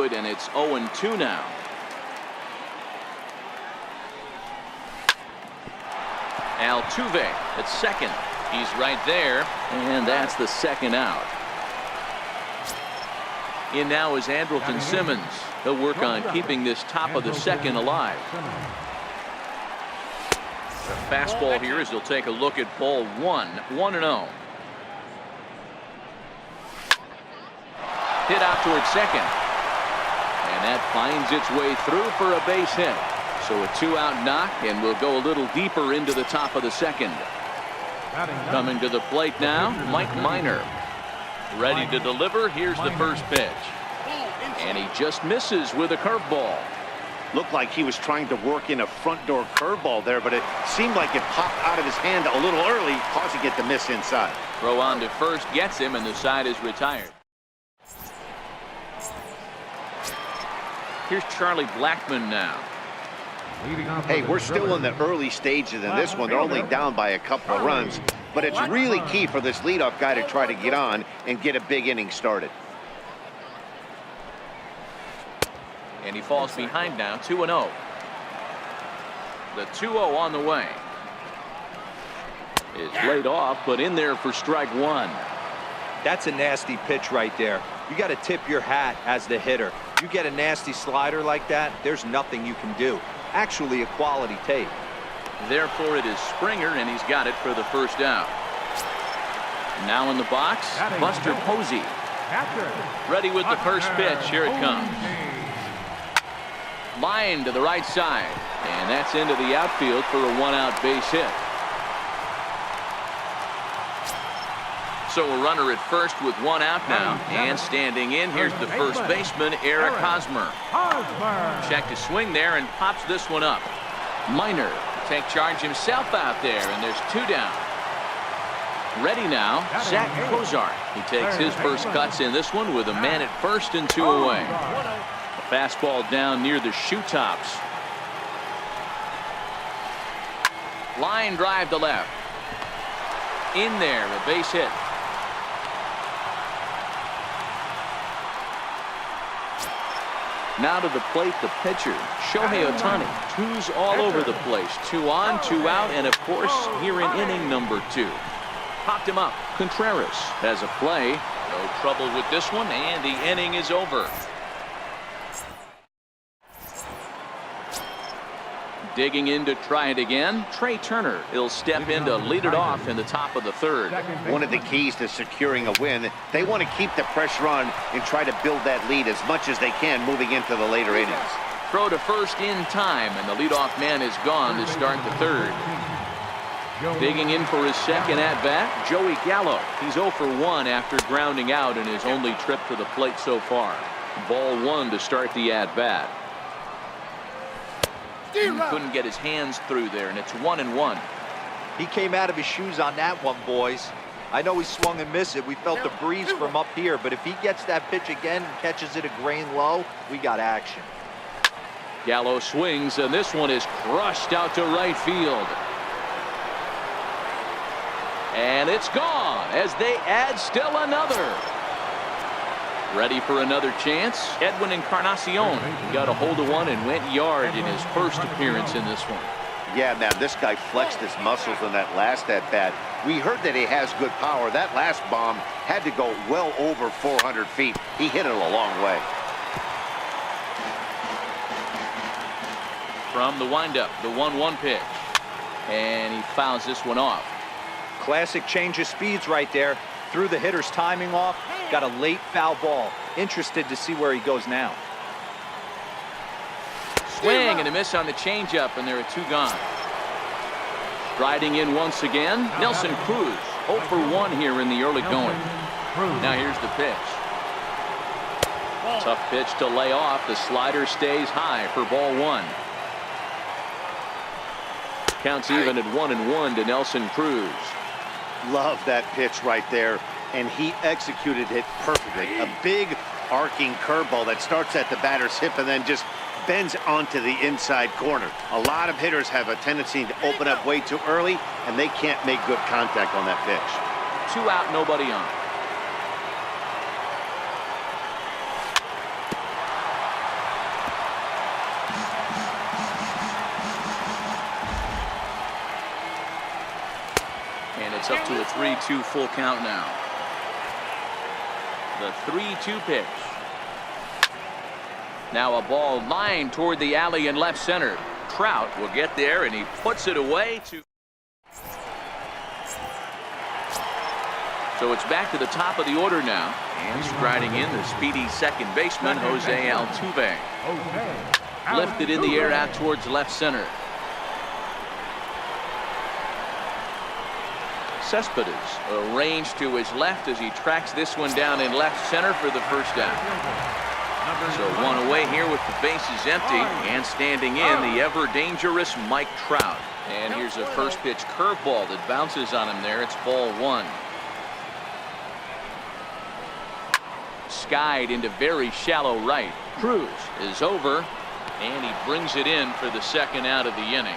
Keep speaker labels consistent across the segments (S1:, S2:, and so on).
S1: it, and it's 0-2 now. Altuve at second. He's right there, and that's the second out. In now is Andrelton Simmons. He'll work on keeping this top of the second alive. The fastball here as he'll take a look at ball 1, 1-0. Hit out towards second. And that finds its way through for a base hit. So a 2-out knock, and we'll go a little deeper into the top of the second. Coming to the plate now, Mike Minor. Ready to deliver. Here's the first pitch. And he just misses with a curveball.
S2: Looked like he was trying to work in a front door curveball there, but it seemed like it popped out of his hand a little early, causing it to miss inside.
S1: Throw on to first gets him, and the side is retired. Here's Charlie Blackmon now.
S2: Hey, we're still in the early stages in this one. They're only down by a couple of runs, but it's really key for this leadoff guy to try to get on and get a big inning started.
S1: And he falls behind now, 2-0. The 2-0 on the way. Is laid off, but in there for strike one.
S3: That's a nasty pitch right there. You got to tip your hat as the hitter. You get a nasty slider like that, there's nothing you can do. Actually a quality take.
S1: Therefore it is Springer, and he's got it for the first out. Now in the box, Buster Posey. Ready with the first pitch. Here it comes. Line to the right side, and that's into the outfield for a 1-out base hit. So a runner at first with 1 out now, and standing in, here's the first baseman, Eric Hosmer. Check to swing there and pops this one up. Minor take charge himself out there, and there's 2 down. Ready now, Zach Cozart. He takes his first cuts in this one with a man at first and 2 away. A fastball down near the shoe tops. Line drive to left. In there, a base hit. Now to the plate, the pitcher, Shohei Ohtani. 2s all over the place. 2 on, 2 out, and of course, here in inning number 2. Popped him up. Contreras has a play. No trouble with this one, and the inning is over. Digging in to try it again, Trey Turner. He'll step in to lead it off in the top of the 3rd.
S2: One of the keys to securing a win, they want to keep the pressure on and try to build that lead as much as they can moving into the later innings.
S1: Throw to first in time, and the leadoff man is gone to start the 3rd. Digging in for his second at-bat, Joey Gallo. He's 0 for 1 after grounding out in his only trip to the plate so far. Ball 1 to start the at-bat. Couldn't get his hands through there, and it's 1-1.
S3: He came out of his shoes on that one, boys. I know he swung and missed it. We felt the breeze from up here, but if he gets that pitch again and catches it a grain low, we got action.
S1: Gallo swings, and this one is crushed out to right field. And it's gone as they add still another. Ready for another chance. Edwin Encarnacion got a hold of one and went yard in his first appearance in this one.
S2: Yeah, man, this guy flexed his muscles in that last at-bat. We heard that he has good power. That last bomb had to go well over 400 feet. He hit it a long way.
S1: From the windup, the 1-1 pitch. And he fouls this one off.
S3: Classic change of speeds right there. Threw the hitter's timing off. Got a late foul ball. Interested to see where he goes now.
S1: Swing and a miss on the changeup, and there are 2 gone. Striding in once again, Nelson Cruz. 0 for 1 here in the early going. Now here's the pitch. Tough pitch to lay off. The slider stays high for ball 1. Counts even at 1-1 to Nelson Cruz.
S2: Love that pitch right there, and he executed it perfectly. A big arcing curveball that starts at the batter's hip and then just bends onto the inside corner. A lot of hitters have a tendency to open up way too early, and they can't make good contact on that pitch.
S1: 2 out, nobody on. It's up to a 3-2 full count now. The 3-2 pitch. Now a ball lined toward the alley in left center. Trout will get there, and he puts it away. So it's back to the top of the order now. And striding in, the speedy second baseman, Jose Altuve. Lifted in the air out towards left center. Cespedes arranged to his left as he tracks this one down in left center for the first out. So one away here with the bases empty, and standing in, the ever-dangerous Mike Trout. And here's a first pitch curveball that bounces on him there. It's ball one. Skied into very shallow right. Cruz is over, and he brings it in for the second out of the inning.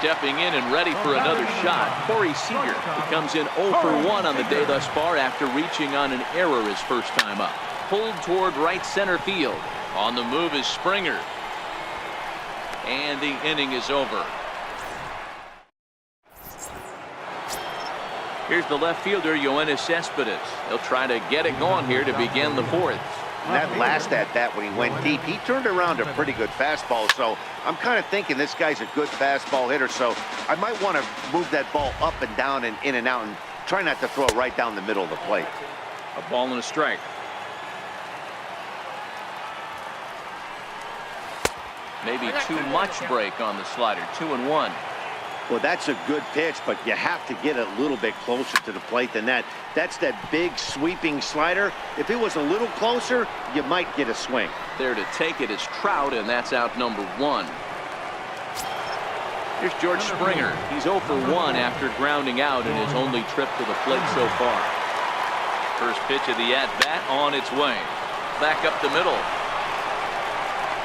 S1: Stepping in and ready for another shot, Corey Seager. He comes in 0 for 1 on the day thus far after reaching on an error his first time up. Pulled toward right center field. On the move is Springer. And the inning is over. Here's the left fielder, Yoenis Cespedes. He'll try to get it going here to begin the fourth.
S2: And that last at-bat when he went deep, he turned around a pretty good fastball. So I'm kind of thinking this guy's a good fastball hitter. So I might want to move that ball up and down and in and out and try not to throw it right down the middle of the plate.
S1: A ball and a strike. Maybe too much break on the slider. 2-1.
S2: Well, that's a good pitch, but you have to get it a little bit closer to the plate than that. That's that big sweeping slider. If it was a little closer, you might get a swing.
S1: There to take it is Trout, and that's out number 1. Here's George Springer. He's 0 for 1 after grounding out in his only trip to the plate so far. First pitch of the at-bat on its way. Back up the middle.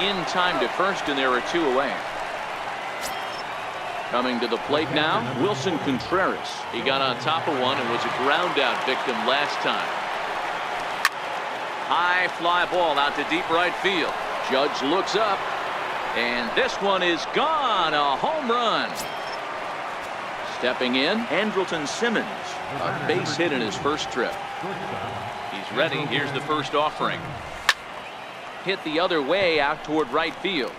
S1: In time to first, and there are 2 away. Coming to the plate now, Wilson Contreras. He got on top of one and was a ground out victim last time. High fly ball out to deep right field. Judge looks up, and this one is gone. A home run. Stepping in, Andrelton Simmons. A base hit in his first trip. He's ready. Here's the first offering. Hit the other way out toward right field.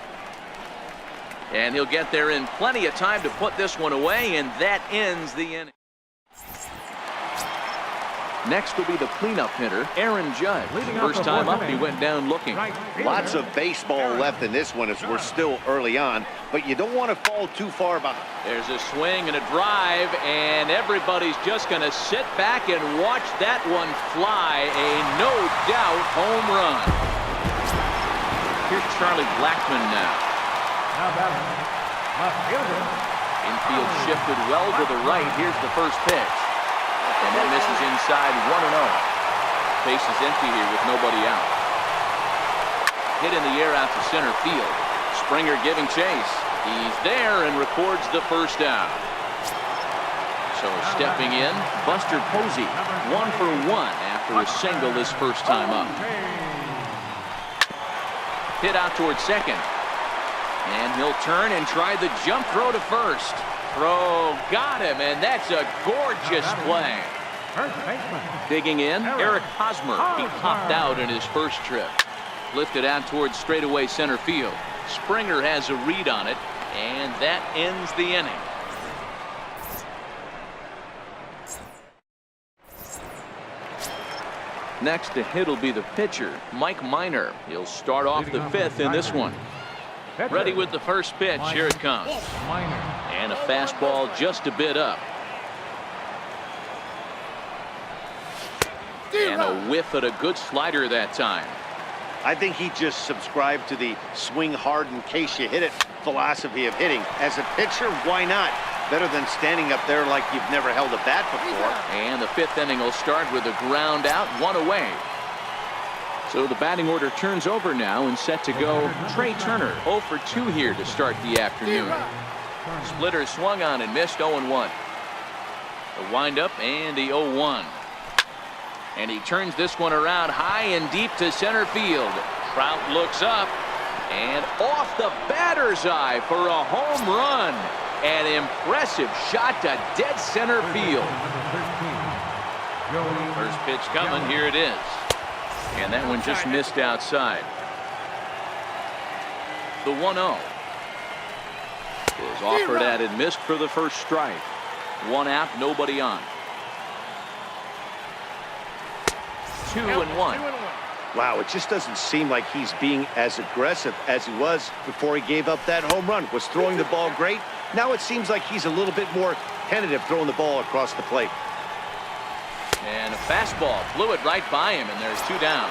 S1: And he'll get there in plenty of time to put this one away, and that ends the inning. Next will be the cleanup hitter, Aaron Judge. First time up, he went down looking.
S2: Lots of baseball left in this one as we're still early on, but you don't want to fall too far behind.
S1: There's a swing and a drive, and everybody's just going to sit back and watch that one fly. A no-doubt home run. Here's Charlie Blackmon now. Infield shifted well to the right. Here's the first pitch. And then this is inside 1-0. Base is empty here with nobody out. Hit in the air out to center field. Springer giving chase. He's there and records the first out. So stepping in, Buster Posey. 1 for 1 after a single his first time up. Hit out towards second. And he'll turn and try the jump throw to first. Throw got him, and that's a gorgeous play. Digging in, Eric Hosmer. He popped out in his first trip. Lifted out towards straightaway center field. Springer has a read on it, and that ends the inning. Next to hit will be the pitcher, Mike Minor. He'll start off the fifth in this one. Ready with the first pitch. Here it comes. And a fastball just a bit up. And a whiff at a good slider that time.
S2: I think he just subscribed to the swing hard in case you hit it philosophy of hitting. As a pitcher, why not? Better than standing up there like you've never held a bat before.
S1: And the fifth inning will start with a ground out, 1 away. So the batting order turns over now and set to go. Trey Turner, 0 for 2 here to start the afternoon. Splitter swung on and missed, 0-1. The windup and the 0-1. And he turns this one around high and deep to center field. Trout looks up and off the batter's eye for a home run. An impressive shot to dead center field. First pitch coming. Here it is. And that one just missed outside. The 1-0 is offered at and missed for the first strike. One out, nobody on. 2-1.
S2: Wow, it just doesn't seem like he's being as aggressive as he was before he gave up that home run. Was throwing the ball great. Now it seems like he's a little bit more tentative throwing the ball across the plate.
S1: And a fastball flew it right by him, and there's two down.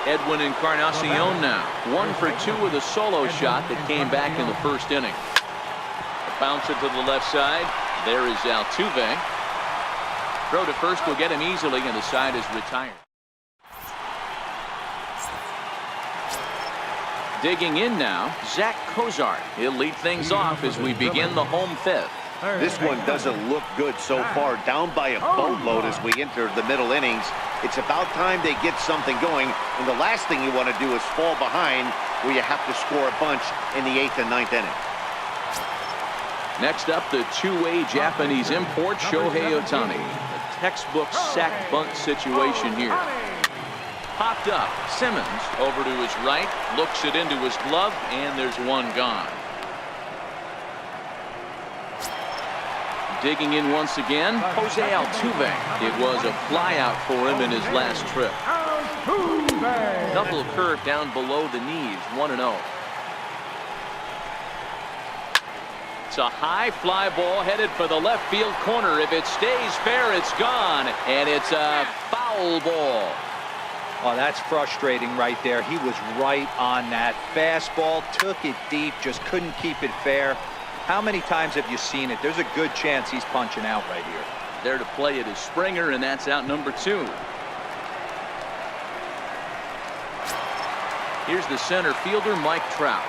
S1: Edwin Encarnacion now 1 for 2 with a solo shot that came back in the first inning. A bouncer to the left side. There is Altuve. Throw to first will get him easily, and the side is retired. Digging in now, Zach Cozart. He'll lead things off as we begin the home fifth.
S2: This one doesn't look good so far. Down by a boatload as we enter the middle innings. It's about time they get something going. And the last thing you want to do is fall behind where you have to score a bunch in the 8th and 9th inning.
S1: Next up, the two-way Japanese import, Shohei Ohtani. A textbook sack bunt situation here. Popped up. Simmons over to his right. Looks it into his glove, and there's one gone. Digging in once again, Jose Altuve. It was a flyout for him in his last trip. Double curve down below the knees, 1-0. It's a high fly ball headed for the left field corner. If it stays fair, it's gone, and it's a foul ball.
S3: Oh, that's frustrating right there. He was right on that fastball, took it deep, just couldn't keep it fair. How many times have you seen it? There's a good chance he's punching out right here.
S1: There to play it is Springer, and that's out number 2. Here's the center fielder, Mike Trout.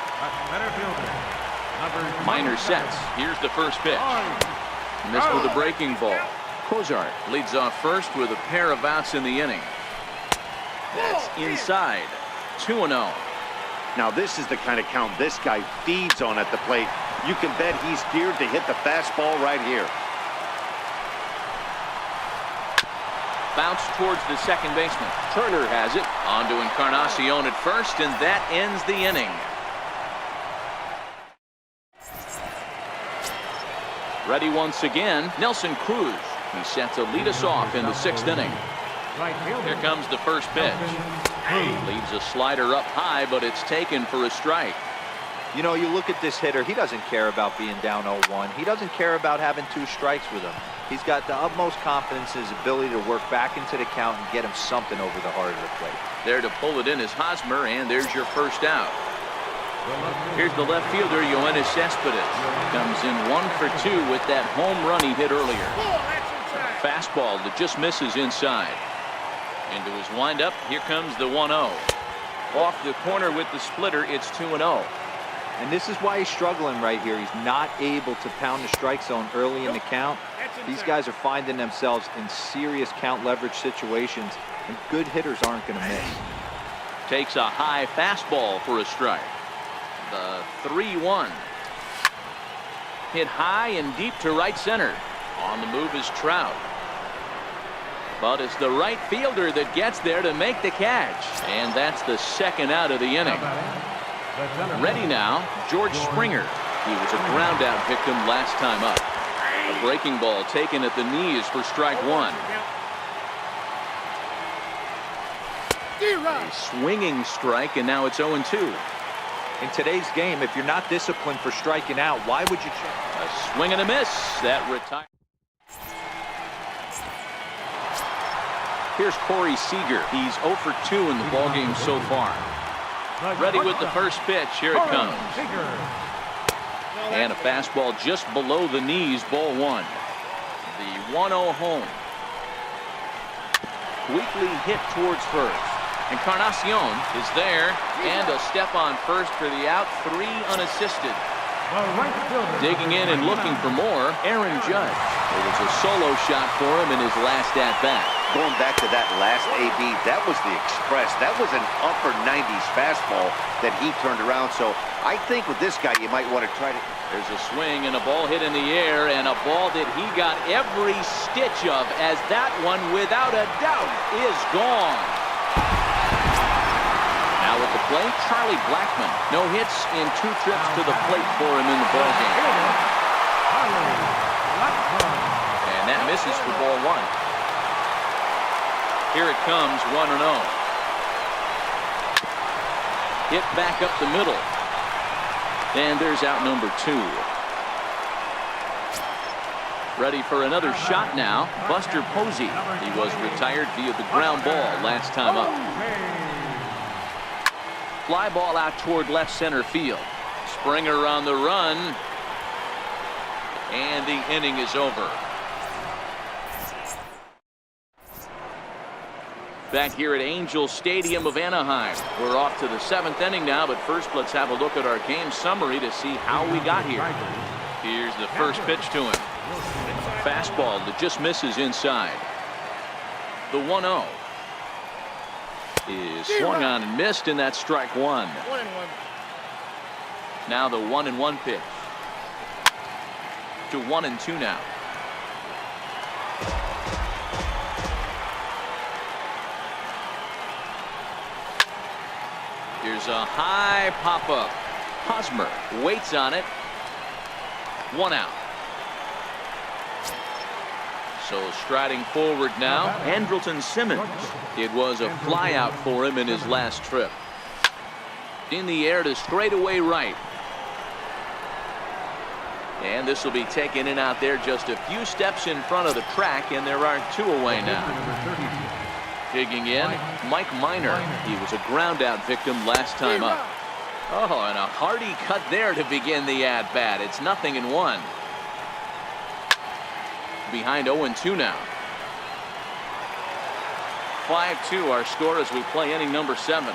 S1: Minor sets. Here's the first pitch. Missed with a breaking ball. Cozart leads off first with a pair of outs in the inning. That's inside. 2-0.
S2: Now this is the kind of count this guy feeds on at the plate. You can bet he's geared to hit the fastball right here.
S1: Bounce towards the second baseman. Turner has it. On to Encarnacion at first, and that ends the inning. Ready once again, Nelson Cruz. He's set to lead us off in the 6th inning. Here comes the first pitch. Leaves a slider up high, but it's taken for a strike.
S3: You know, you look at this hitter, he doesn't care about being down 0-1. He doesn't care about having 2 strikes with him. He's got the utmost confidence in his ability to work back into the count and get him something over the heart of the plate.
S1: There to pull it in is Hosmer, and there's your first out. Here's the left fielder, Yoenis Cespedes. Comes in 1 for 2 with that home run he hit earlier. Fastball that just misses inside. Into his windup, here comes the 1-0. Off the corner with the splitter, it's 2-0.
S3: And this is why he's struggling right here. He's not able to pound the strike zone early in the count. These guys are finding themselves in serious count leverage situations, and good hitters aren't going to miss.
S1: Takes a high fastball for a strike. The 3-1. Hit high and deep to right center. On the move is Trout. But it's the right fielder that gets there to make the catch. And that's the second out of the inning. Ready now, George Springer. He was a ground out victim last time up. A breaking ball taken at the knees for strike 1. A swinging strike, and now it's 0-2.
S3: In today's game, if you're not disciplined for striking out, why would you check?
S1: A swing and a miss. That retires. Here's Corey Seager. He's 0 for 2 in the ballgame so far. Ready with the first pitch. Here it comes. And a fastball just below the knees, ball 1. The 1-0 home. Weakly hit towards first. Encarnacion is there, and a step on first for the out. 3 unassisted. Digging in and looking for more, Aaron Judge. It was a solo shot for him in his last at-bat.
S2: Going back to that last AB, that was the express. That was an upper 90s fastball that he turned around. So I think with this guy, you might want to try to
S1: There's a swing and a ball hit in the air, and a ball that he got every stitch of, as that one, without a doubt, is gone. Now at the plate, Charlie Blackmon. No hits in 2 trips to the plate for him in the ballgame. And that misses for ball 1. Here it comes, 1-0. Hit back up the middle. And there's out number 2. Ready for another shot now, Buster Posey. He was retired via the ground ball last time up. Fly ball out toward left center field. Springer on the run. And the inning is over. Back here at Angel Stadium of Anaheim. We're off to the 7th inning now, but first let's have a look at our game summary to see how we got here. Here's the first pitch to him. Fastball that just misses inside. The 1-0 is swung on and missed, and that's strike 1. Now the 1-1 pitch. To 1-2 now. Here's a high pop-up. Hosmer waits on it. 1 out. So striding forward now, Andrelton Simmons. It was a fly out for him in his last trip. In the air to straightaway right. And this will be taken in out there just a few steps in front of the track, and there are 2 away now. Digging in, Mike Minor. He was a ground out victim last time up. Oh, and a hearty cut there to begin the at-bat. It's 0-1. Behind 0-2 now. 5-2 our score as we play inning number 7.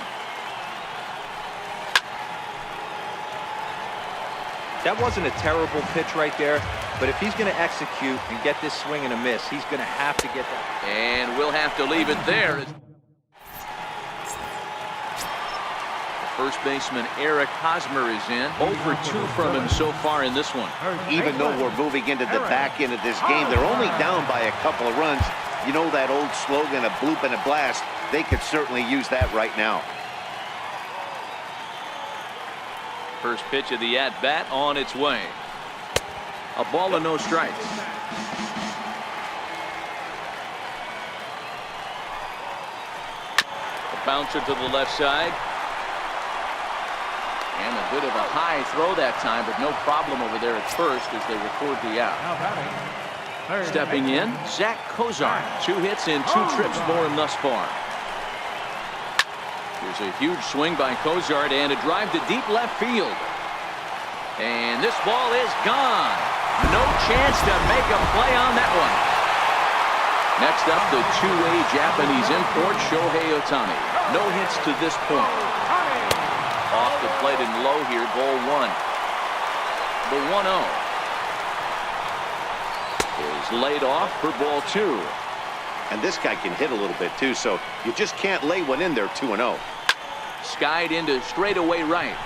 S3: That wasn't a terrible pitch right there, but if he's going to execute and get this swing and a miss, he's going to have to get that.
S1: And we'll have to leave it there. First baseman Eric Hosmer is in. 0 for 2 from him so far in this one.
S2: Even though we're moving into the back end of this game, they're only down by a couple of runs. You know that old slogan, a bloop and a blast. They could certainly use that right now.
S1: First pitch of the at-bat on its way. A ball and no strikes. A bouncer to the left side. And a bit of a high throw that time, but no problem over there at first as they record the out. Stepping in, Zach Kozar. 2 hits in 2 trips for him thus far. Here's a huge swing by Kozar and a drive to deep left field. And this ball is gone. No chance to make a play on that one. Next up, the 2-way Japanese import, Shohei Ohtani. No hits to this point. Off the plate and low here, ball 1. The 1-0 is laid off for ball 2.
S2: And this guy can hit a little bit too, so you just can't lay one in there 2-0.
S1: Skied into straightaway right.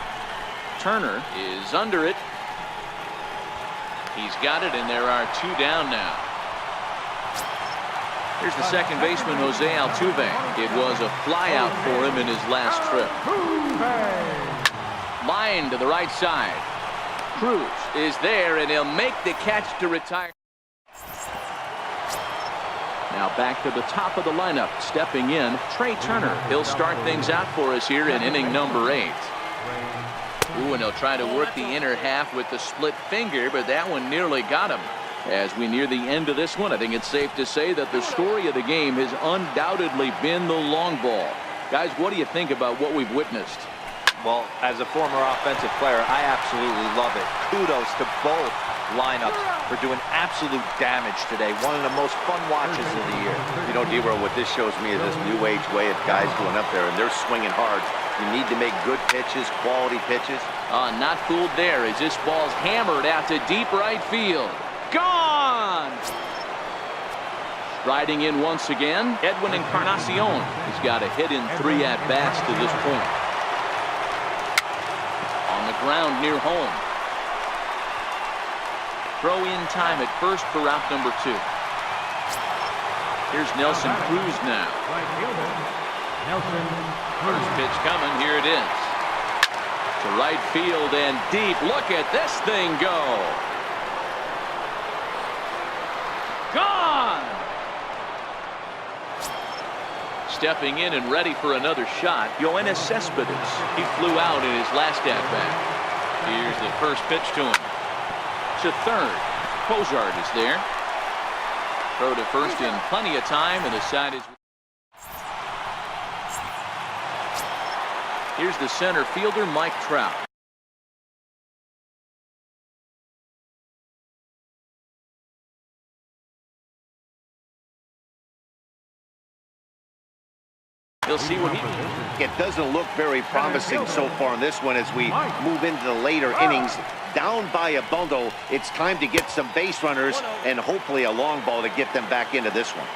S1: Turner is under it. He's got it, and there are 2 down now. Here's the second baseman, Jose Altuve. It was a flyout for him in his last trip. Line to the right side. Cruz is there, and he'll make the catch to retire. Now back to the top of the lineup. Stepping in, Trey Turner. He'll start things out for us here in inning number 8. Ooh, and he'll try to work the inner half with the split finger, but that one nearly got him. As we near the end of this one, I think it's safe to say that the story of the game has undoubtedly been the long ball. Guys, what do you think about what we've witnessed?
S3: Well, as a former offensive player, I absolutely love it. Kudos to both lineups for doing absolute damage today. One of the most fun watches of the year.
S2: You know, D-Roll, what this shows me is this new age way of guys going up there, and they're swinging hard. You need to make good pitches, quality pitches.
S1: Not fooled there as this ball's hammered out to deep right field. Gone! Striding in once again, Edwin Encarnacion. He's got a hit in 3 at-bats to this point. On the ground near home. Throw in time at first for route number 2. Here's Nelson Cruz now. First pitch coming. Here it is. To right field and deep. Look at this thing go. Gone. Stepping in and ready for another shot, Yoenis Cespedes. He flew out in his last at-bat. Here's the first pitch to him. To third. Cozart is there. Throw to first in plenty of time, and the side is... Here's the center fielder, Mike Trout. He'll see what he...
S2: It doesn't look very promising so far in this one as we move into the later innings. Down by a bundle, it's time to get some base runners and hopefully a long ball to get them back into this one.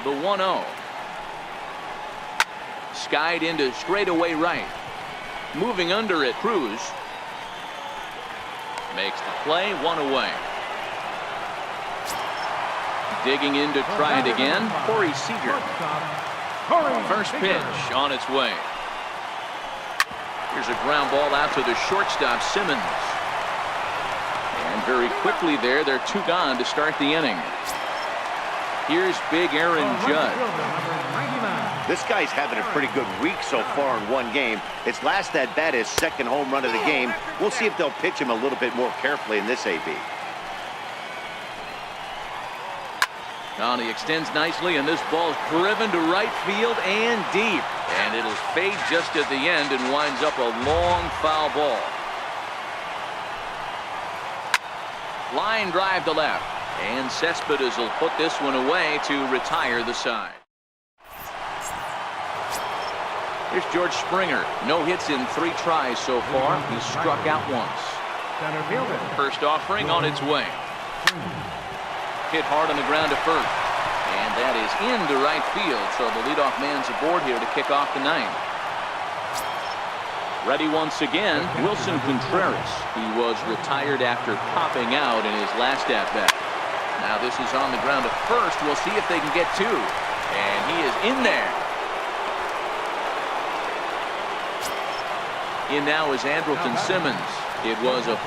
S1: The 1-0. Skied into straightaway right. Moving under it, Cruz. Makes the play, 1 away. Digging in to try it again, Corey Seager. First pitch on its way. Here's a ground ball out to the shortstop, Simmons. And very quickly there, they're 2 gone to start the inning. Here's big Aaron Judge.
S2: This guy's having a pretty good week so far in one game. His last at-bat is second home run of the game. We'll see if they'll pitch him a little bit more carefully in this AB.
S1: He extends nicely, and this ball's driven to right field and deep. And it'll fade just at the end and winds up a long foul ball. Line drive to left. And Cespedes will put this one away to retire the side. Here's George Springer. No hits in 3 tries so far. He's struck out once. First offering on its way. Hit hard on the ground to first. And that is into right field. So the leadoff man's aboard here to kick off the 9th. Ready once again, Wilson Contreras. He was retired after popping out in his last at-bat. Now this is on the ground to first. We'll see if they can get 2. And he is in there. In now is Andrelton Simmons. It was a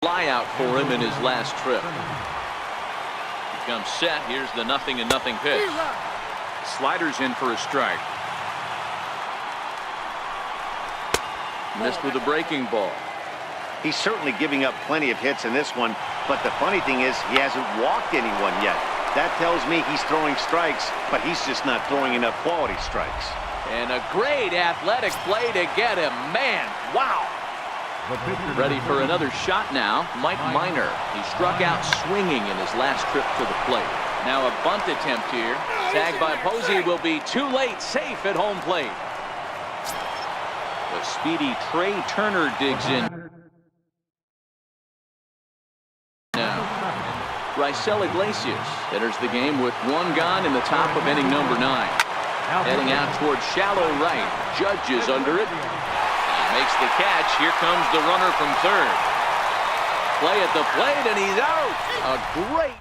S1: flyout for him in his last trip. He comes set. Here's the 0-0 pitch. Sliders in for a strike. Missed with a breaking ball.
S2: He's certainly giving up plenty of hits in this one, but the funny thing is he hasn't walked anyone yet. That tells me he's throwing strikes, but he's just not throwing enough quality strikes.
S1: And a great athletic play to get him. Man, wow. Ready for another shot now, Mike Minor. He struck out swinging in his last trip to the plate. Now a bunt attempt here. Tagged by Posey will be too late, safe at home plate. The speedy Trey Turner digs in. Now, Raisel Iglesias enters the game with 1 gone in the top of inning number 9. Heading out towards shallow right. Judge is under it. He makes the catch. Here comes the runner from third. Play at the plate, and he's out. A great.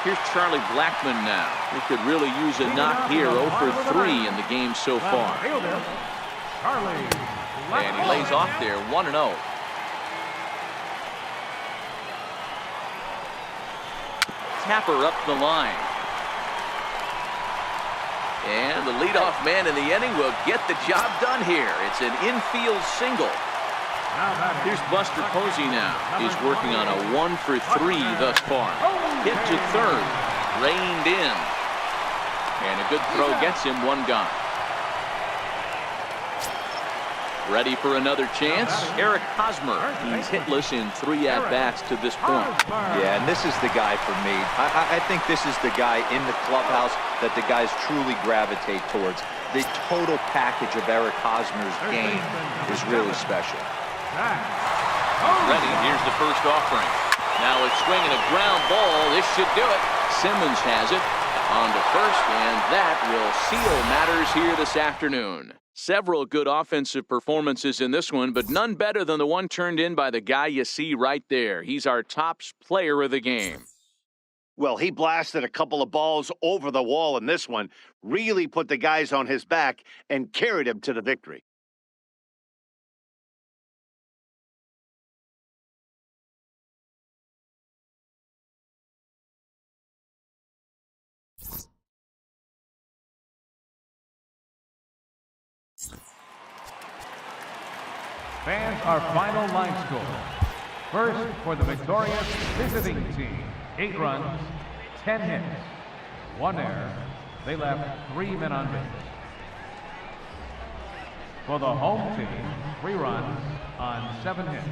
S1: Here's Charlie Blackmon now. He could really use a knock here. 0 for 3 in the game so far. And he lays off there, 1-0. Tapper up the line. And the leadoff man in the inning will get the job done here. It's an infield single. Here's Buster Posey now. He's working on a 1 for 3 thus far. Hit to third. Reined in. And a good throw gets him 1 gone. Ready for another chance. Eric Hosmer. He's hitless in 3 at-bats to this point.
S3: Yeah, and this is the guy for me. I think this is the guy in the clubhouse that the guys truly gravitate towards. The total package of Eric Hosmer's game is really special.
S1: Ready. Here's the first offering. Now it's swinging a ground ball. This should do it. Simmons has it on to first, and that will seal matters here this afternoon. Several good offensive performances in this one, but none better than the one turned in by the guy you see right there. He's our top player of the game.
S2: Well, he blasted a couple of balls over the wall in this one, really put the guys on his back and carried him to the victory.
S4: Fans, our final line score. First, for the victorious visiting team, 8 runs, 10 hits, 1 error. They left 3 men on base. For the home team, 3 runs on 7 hits.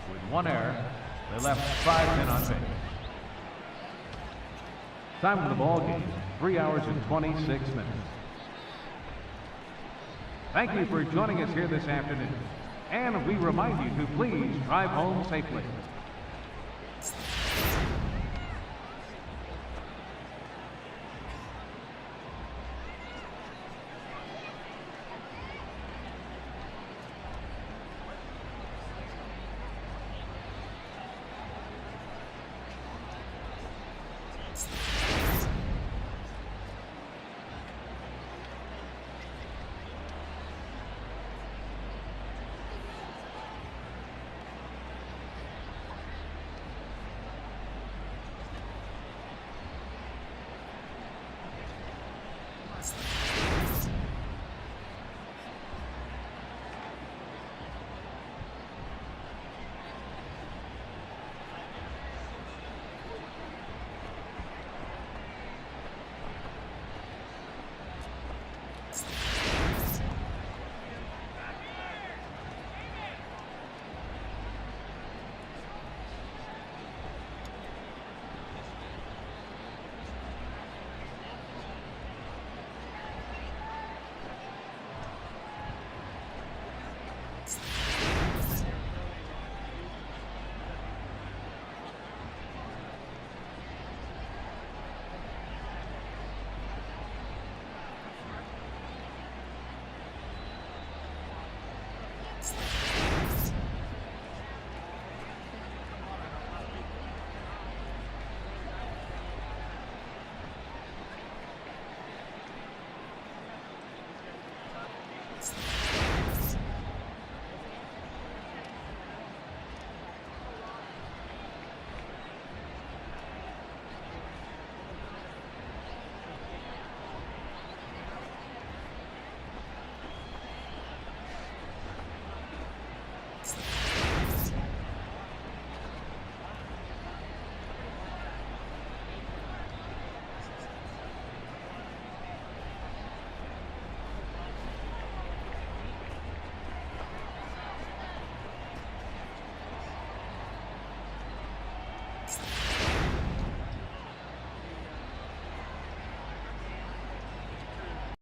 S4: With 1 error, they left 5 men on base. Time of the ball game, 3 hours and 26 minutes. Thank you for joining us here this afternoon. And we remind you to please drive home safely.